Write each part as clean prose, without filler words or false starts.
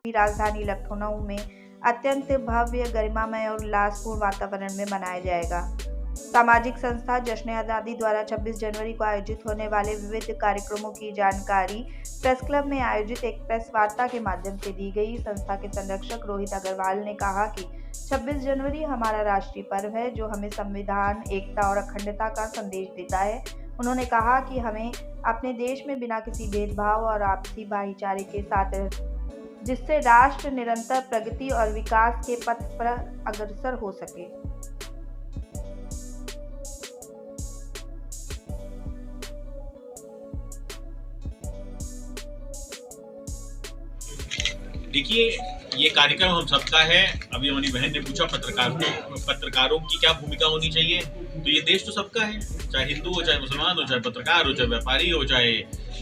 राजधानी लखनऊ में अत्यंत भव्य, गरिमामय और उल्लासपूर्ण वातावरण में मनाया जाएगा। सामाजिक संस्था जश्न आज़ादी द्वारा 26 जनवरी को आयोजित होने वाले विविध कार्यक्रमों की जानकारी प्रेस क्लब में आयोजित एक प्रेस वार्ता के माध्यम से दी गई। संस्था के संरक्षक रोहित अग्रवाल ने कहा कि 26 जनवरी हमारा राष्ट्रीय पर्व है, जो हमें संविधान, एकता और अखंडता का संदेश देता है। उन्होंने कहा कि हमें अपने देश में बिना किसी भेदभाव और आपसी भाईचारे के साथ, जिससे राष्ट्र निरंतर प्रगति और विकास के पथ पर अग्रसर हो सके। देखिए, ये कार्यक्रम हम सबका है। अभी हमारी बहन ने पूछा पत्रकारों की क्या भूमिका होनी चाहिए, तो ये देश तो सबका है, चाहे हिंदू हो, चाहे मुसलमान हो, चाहे पत्रकार हो, चाहे व्यापारी हो, चाहे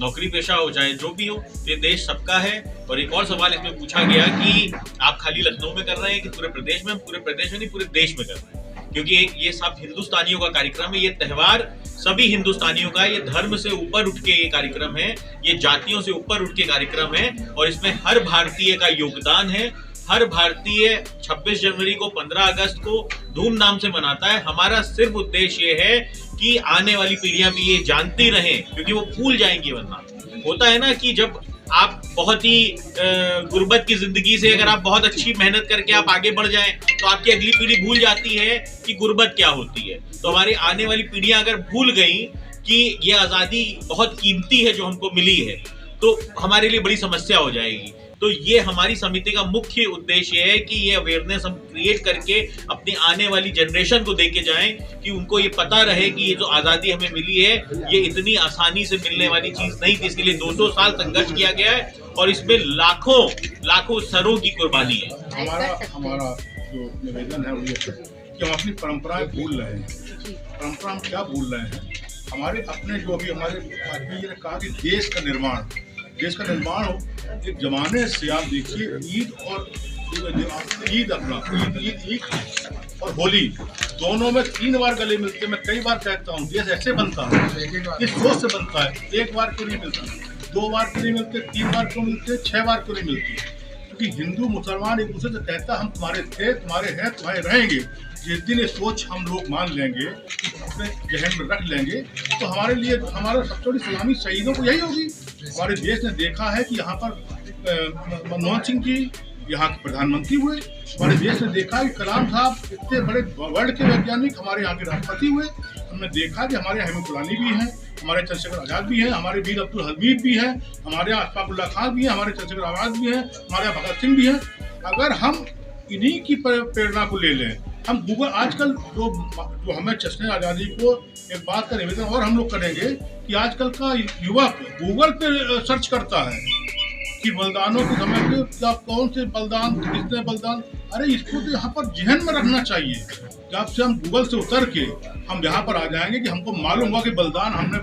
नौकरी पेशा हो, चाहे जो भी हो, तो ये देश सबका है। और एक और सवाल इसमें पूछा गया कि आप खाली लखनऊ में कर रहे हैं कि पूरे प्रदेश में? हम पूरे प्रदेश में नहीं, पूरे देश में कर रहे हैं, क्योंकि ये सब हिंदुस्तानियों का कार्यक्रम है। ये त्यौहार सभी हिंदुस्तानियों का, ये धर्म से ऊपर उठ के ये कार्यक्रम है, ये जातियों से ऊपर उठ के कार्यक्रम है, और इसमें हर भारतीय का योगदान है। हर भारतीय 26 जनवरी को, 15 अगस्त को धूमधाम से मनाता है। हमारा सिर्फ उद्देश्य ये है कि आने वाली पीढ़ियां भी ये जानती रहें, क्योंकि वो भूल जाएंगी। वरना होता है ना कि जब आप बहुत ही गुर्बत की जिंदगी से अगर आप बहुत अच्छी मेहनत करके आप आगे बढ़ जाएं, तो आपकी अगली पीढ़ी भूल जाती है कि गुर्बत क्या होती है। तो हमारी आने वाली पीढ़ियां अगर भूल गई कि ये आज़ादी बहुत कीमती है जो हमको मिली है, तो हमारे लिए बड़ी समस्या हो जाएगी। तो ये हमारी समिति का मुख्य उद्देश्य है कि ये अवेयरनेस हम क्रिएट करके अपनी आने वाली जनरेशन को देके जाएं, कि उनको ये पता रहे कि ये जो आज़ादी हमें मिली है, ये इतनी आसानी से मिलने वाली चीज़ नहीं थी। इसके लिए 200 साल संघर्ष किया गया है, और इसमें लाखों सरों की कुर्बानी है। हमारा जो निवेदन है वो ये है कि हम अपनी परंपराएं भूल रहे हैं। परंपरा हम क्या भूल रहे हैं? हमारे अपने जो भी हमारे आदमी ने कहा कि देश का निर्माण हो। एक जमाने से आप देखिए, ईद और होली दोनों में 3 बार गले मिलते। मैं कई बार कहता हूँ, देश ऐसे बनता है, इस सोच से बनता है। 1 बार क्यों नहीं मिलता, 2 बार क्यों नहीं मिलते, 3 बार क्यों मिलते, 6 बार क्यों नहीं मिलती? क्योंकि हिंदू मुसलमान एक दूसरे से कहता, हम तुम्हारे थे, तुम्हारे हैं, तुम्हारे रहेंगे। जिस दिन ये सोच हम लोग मान लेंगे, अपने जहन में रख लेंगे, तो हमारे लिए हमारा सबसे बड़ी सलामी शहीदों को यही होगी। हमारे देश ने देखा है कि यहाँ पर मनमोहन सिंह जी यहाँ के प्रधानमंत्री हुए। हमारे देश ने देखा कि कलाम साहब इतने बड़े वर्ल्ड के वैज्ञानिक हमारे यहाँ के राष्ट्रपति हुए। हमने देखा कि हमारे यहाँ हिमकुलानी भी हैं, हमारे चंद्रशेखर आज़ाद भी हैं, हमारे वीर अब्दुल हमीद भी हैं, हमारे यहाँ अशफाकुल्लाह खान भी हैं, हमारे चंद्रशेखर आज़ाद भी हैं, हमारे यहाँ भगत सिंह भी हैं। अगर हम इन्हीं की प्रेरणा को ले लें, हम गूगल आजकल जो हमें जश्न आज़ादी को एक बात का निवेदन और हम लोग करेंगे कि आजकल का युवक गूगल पे सर्च करता है कि बलिदानों के समय पे क्या, कौन से बलिदान, कितने बलिदान। अरे इसको तो यहाँ पर जहन में रखना चाहिए। जब से हम गूगल से उतर के हम यहाँ पर आ जाएंगे कि हमको मालूम हुआ कि बलिदानियों ने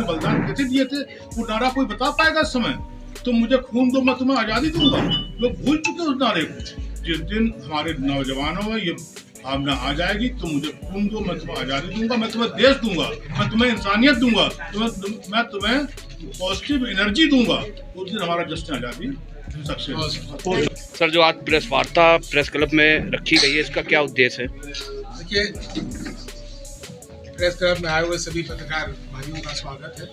बलिदान कैसे दिए थे, वो नारा कोई बता पाएगा इस समय? तुम मुझे खून दो, मैं तुम्हें आज़ादी दूंगा। लोग भूल चुके उस नारे को। जिस दिन हमारे नौजवानों में ये भावना आ जाएगी, तुम मुझे खून दो, मैं तुम्हें आज़ादी दूंगा, मैं तुम्हें देश दूंगा, मैं तुम्हें इंसानियत दूंगा, मैं तुम्हें पॉजिटिव एनर्जी दूंगा, उस दिन हमारा जश्न आज़ादी सक्सेस। सर, जो आज प्रेस वार्ता प्रेस क्लब में रखी गई है, इसका क्या उद्देश्य है? देखिए, प्रेस क्लब में आए हुए सभी पत्रकार भाइयों का स्वागत है।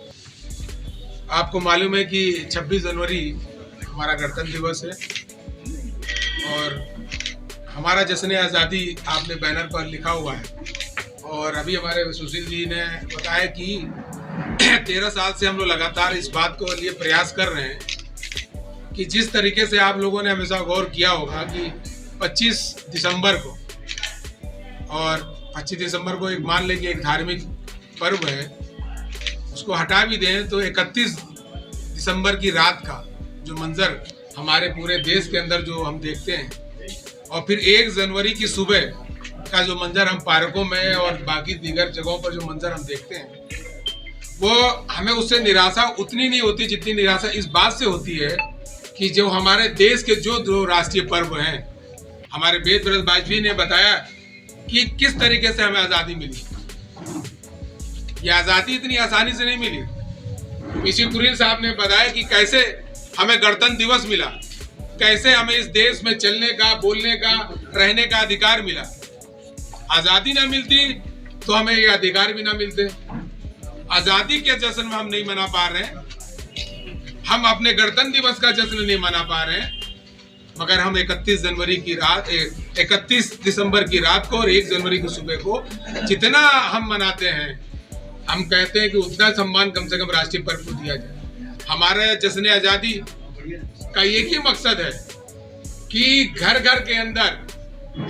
आपको मालूम है कि 26 जनवरी हमारा गणतंत्र दिवस है, और हमारा जश्न आज़ादी आपने बैनर पर लिखा हुआ है। और अभी हमारे सुशील जी ने बताया कि 13 साल से हम लोग लगातार इस बात को लिए प्रयास कर रहे हैं कि जिस तरीके से आप लोगों ने हमेशा गौर किया होगा कि 25 दिसंबर को, और 25 दिसंबर को एक मान लें कि एक धार्मिक पर्व है, उसको हटा भी दें तो 31 दिसंबर की रात का जो मंजर हमारे पूरे देश के अंदर जो हम देखते हैं, और फिर 1 जनवरी की सुबह का जो मंजर हम पार्कों में और बाकी दीगर जगहों पर जो मंजर हम देखते हैं, वो हमें उससे निराशा उतनी नहीं होती जितनी निराशा इस बात से होती है कि जो हमारे देश के जो राष्ट्रीय पर्व हैं, हमारे वेद व्रत वाजपेयी ने बताया कि किस तरीके से हमें आज़ादी मिली। ये आज़ादी इतनी आसानी से नहीं मिली। ऋषि कुरियन साहब ने बताया कि कैसे हमें गणतंत्र दिवस मिला, कैसे हमें इस देश में चलने का, बोलने का, रहने का अधिकार मिला। आजादी ना मिलती तो हमें ये अधिकार भी ना मिलते। आजादी के जश्न में हम नहीं मना पा रहे हैं, हम अपने गणतंत्र दिवस का जश्न नहीं मना पा रहे हैं, मगर हम 31 जनवरी की रात, 31 दिसंबर की रात को और 1 जनवरी की सुबह को जितना हम मनाते हैं, हम कहते हैं कि उतना सम्मान कम से कम राष्ट्रीय पर्व को दिया जाए। हमारे जश्न आजादी का एक ही मकसद है कि घर घर के अंदर,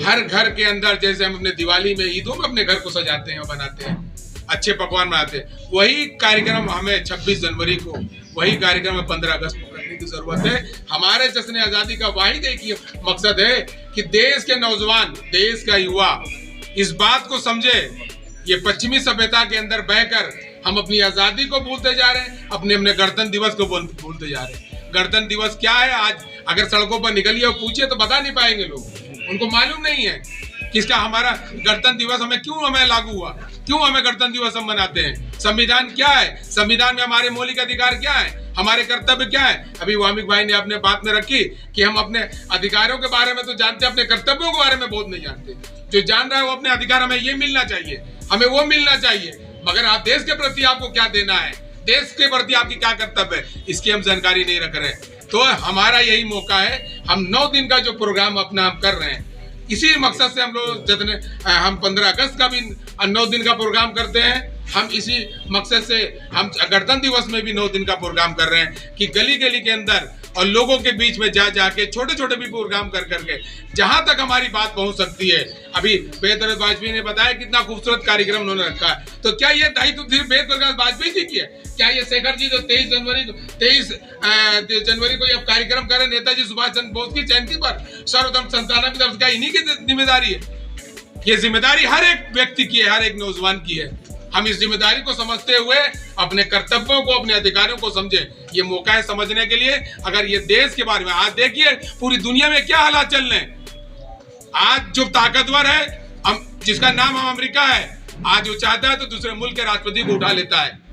हर घर के अंदर, जैसे हम अपने दिवाली में, ईदों में अपने घर को सजाते हैं और बनाते हैं, अच्छे पकवान बनाते हैं, वही कार्यक्रम हमें 26 जनवरी को, वही कार्यक्रम हमें 15 अगस्त को करने की जरूरत है। हमारे जश्न आजादी का वाहिद एक ही मकसद है कि देश के नौजवान, देश का युवा इस बात को समझे, ये पश्चिमी सभ्यता के अंदर बहकर हम अपनी आजादी को भूलते जा रहे हैं, अपने गणतंत्र दिवस को भूलते जा रहे हैं। गणतंत्र दिवस क्या है? आज अगर सड़कों पर निकलिए और पूछिए तो बता नहीं पाएंगे लोग, उनको मालूम नहीं है कि इसका हमारा गणतंत्र दिवस हमें लागू हुआ, क्यों हमें गणतंत्र दिवस हम मनाते हैं, संविधान क्या है, संविधान में हमारे मौलिक अधिकार क्या है, हमारे कर्तव्य क्या है। अभी वामिक भाई ने अपने बात में रखी कि हम अपने अधिकारों के बारे में तो जानते हैं, अपने कर्तव्यों के बारे में बहुत नहीं जानते। जो जान रहा है वो अपने अधिकार, हमें ये मिलना चाहिए, हमें वो मिलना चाहिए, मगर आप देश के प्रति आपको क्या देना है, देश के प्रति आपकी क्या कर्तव्य है, इसकी हम जानकारी नहीं रख रहे हैं। तो हमारा यही मौका है, हम 9 दिन का जो प्रोग्राम अपना हम कर रहे हैं, इसी मकसद से हम लोग हम 15 अगस्त का भी 9 दिन का प्रोग्राम करते हैं। हम इसी मकसद से हम गणतंत्र दिवस में भी 9 दिन का प्रोग्राम कर रहे हैं कि गली गली के अंदर और लोगों के बीच में जा जाके छोटे छोटे भी प्रोग्राम कर करके जहां तक हमारी बात पहुंच सकती है। अभी वेद प्रकाश वाजपेयी ने बताया कितना खूबसूरत कार्यक्रम उन्होंने रखा है, तो क्या ये दायित्व सिर्फ वेद प्रकाश वाजपेयी जी की है? क्या ये शेखर जी जो 23 जनवरी को ये कार्यक्रम कर रहे, नेताजी सुभाष चंद्र बोस की जयंती पर सर्वधर्म संस्थान की तरफ, क्या इन्हीं की जिम्मेदारी है? ये जिम्मेदारी हर एक व्यक्ति की है, हर एक नौजवान की है। हम इस जिम्मेदारी को समझते हुए अपने कर्तव्यों को, अपने अधिकारों को समझे, ये मौका है समझने के लिए। अगर ये देश के बारे में आज देखिए पूरी दुनिया में क्या हालात चल रहे हैं। आज जो ताकतवर है, जिसका नाम अमेरिका है, आज वो चाहता है तो दूसरे मुल्क के राष्ट्रपति को उठा लेता है।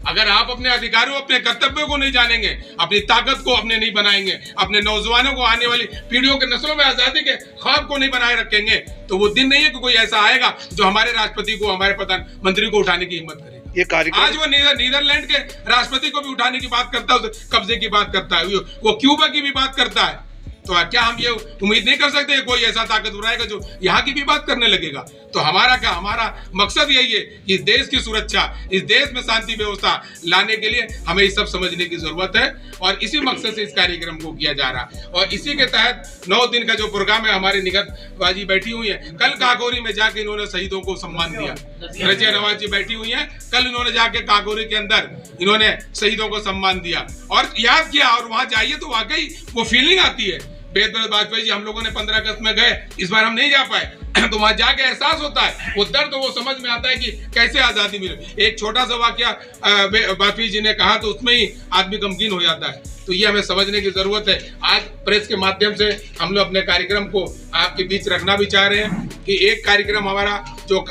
अगर आप अपने अधिकारों, अपने कर्तव्यों को नहीं जानेंगे, अपनी ताकत को अपने नहीं बनाएंगे, अपने नौजवानों को, आने वाली पीढ़ियों के नस्लों में आजादी के ख्वाब को नहीं बनाए रखेंगे, तो वो दिन नहीं है कि कोई ऐसा आएगा जो हमारे राष्ट्रपति को, हमारे प्रधानमंत्री को उठाने की हिम्मत करेगा। ये कार्यक्रम आज वो नीदरलैंड के राष्ट्रपति को भी उठाने की बात करता है, कब्जे की बात करता है, वो क्यूबा की भी बात करता है। तो क्या हम ये उम्मीद नहीं कर सकते कोई ऐसा ताकतवर आएगा जो यहाँ की भी बात करने लगेगा? तो हमारा मकसद यही है कि देश की सुरक्षा, इस देश में शांति व्यवस्था लाने के लिए हमें ये सब समझने की जरूरत है, और इसी मकसद से इस कार्यक्रम को किया जा रहा है। और इसी के तहत 9 दिन का जो प्रोग्राम है, हमारे निगत बाजी बैठी हुई है। कल काकोरी में जाके इन्होंने शहीदों को सम्मान दिया, रजिया नवाज जी बैठी हुई है, कल इन्होंने जाके काकोरी के अंदर इन्होंने शहीदों को सम्मान दिया और याद किया। और वहां जाइए तो वाकई वो फीलिंग आती है। वेद प्रकाश वाजपेयी जी, हम लोगों ने 15 अगस्त में गए, इस बार हम नहीं जा पाए, तो वहां जाके एहसास होता है, वो दर्द वो समझ में आता है कि कैसे आजादी मिले। एक छोटा सा वाकया वाजपेयी जी ने कहा तो उसमें ही आदमी गमगीन हो जाता है। तो ये हमें समझने की जरूरत है। आज प्रेस के माध्यम से हम लोग अपने कार्यक्रम को आपके बीच रखना भी चाह रहे हैं कि एक कार्यक्रम हमारा जो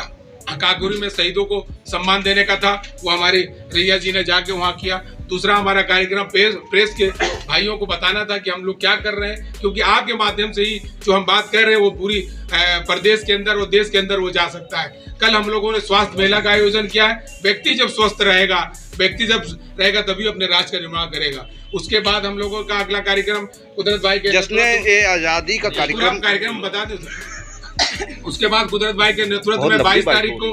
काकोरी में शहीदों को सम्मान देने का था, वो हमारी रिया जी ने जाके वहाँ किया। दूसरा हमारा कार्यक्रम प्रेस के भाइयों को बताना था कि हम लोग क्या कर रहे हैं, क्योंकि आपके माध्यम से ही जो हम बात कर रहे हैं वो पूरी प्रदेश के अंदर, वो देश के अंदर वो जा सकता है। कल हम लोगों ने स्वास्थ्य मेला का आयोजन किया है। व्यक्ति जब स्वस्थ रहेगा, व्यक्ति जब रहेगा तभी अपने राष्ट्र का निर्माण करेगा। उसके बाद हम लोगों का अगला कार्यक्रम कुदरत भाई के आजादी का कार्यक्रम बता दें। उसके बाद कुदरत भाई के नेतृत्व में 22 तारीख को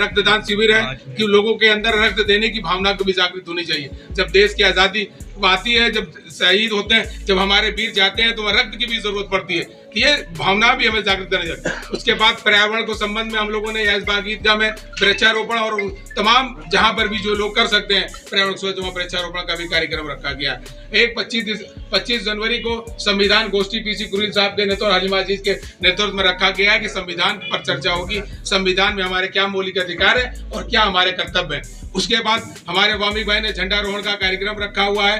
रक्तदान शिविर है कि लोगों के अंदर रक्त देने की भावना को भी जागृत होनी चाहिए। जब देश की आजादी आती है, जब शहीद होते हैं, जब हमारे वीर जाते हैं, तो रक्त की भी जरूरत पड़ती है। ये भावना भी हमें जागृत करनी चाहिए। उसके बाद पर्यावरण को संबंध में हम लोगों ने ऐशबाग ईदगाह में वृक्षारोपण और तमाम जहां पर भी जो लोग कर सकते हैं पर्यावरण सुरक्षा में वृक्षारोपण का भी कार्यक्रम रखा गया। एक 25 जनवरी को संविधान गोष्ठी पीसी कुरील साहब के नेतृत्व, हालिमा अजीज के नेतृत्व में रखा गया है कि संविधान पर चर्चा होगी, संविधान में हमारे क्या मौलिक अधिकार है और क्या हमारे कर्तव्य है। उसके बाद हमारे वामी भाई ने झंडारोहण का कार्यक्रम रखा हुआ है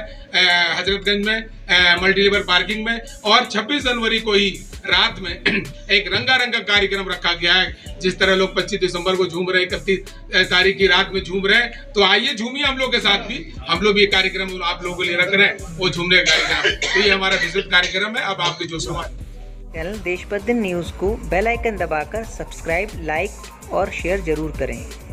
हजरतगंज में मल्टीलेवल पार्किंग में, और 26 जनवरी को ही रात में एक रंगारंग कार्यक्रम रखा गया है। जिस तरह लोग 25 दिसंबर को झूम रहे, 31 तारीख की रात में झूम रहे हैं, तो आइए झूमिए हम लोग के साथ भी। हम लोग ये कार्यक्रम आप लोगों के लिए रख रहे हैं, वो झूमने का कार्यक्रम। तो ये हमारा विस्तृत कार्यक्रम है। अब आपके जो सवाल। चैनल देश बदल न्यूज़ को बेल आइकन दबाकर सब्सक्राइब, लाइक और शेयर जरूर करें।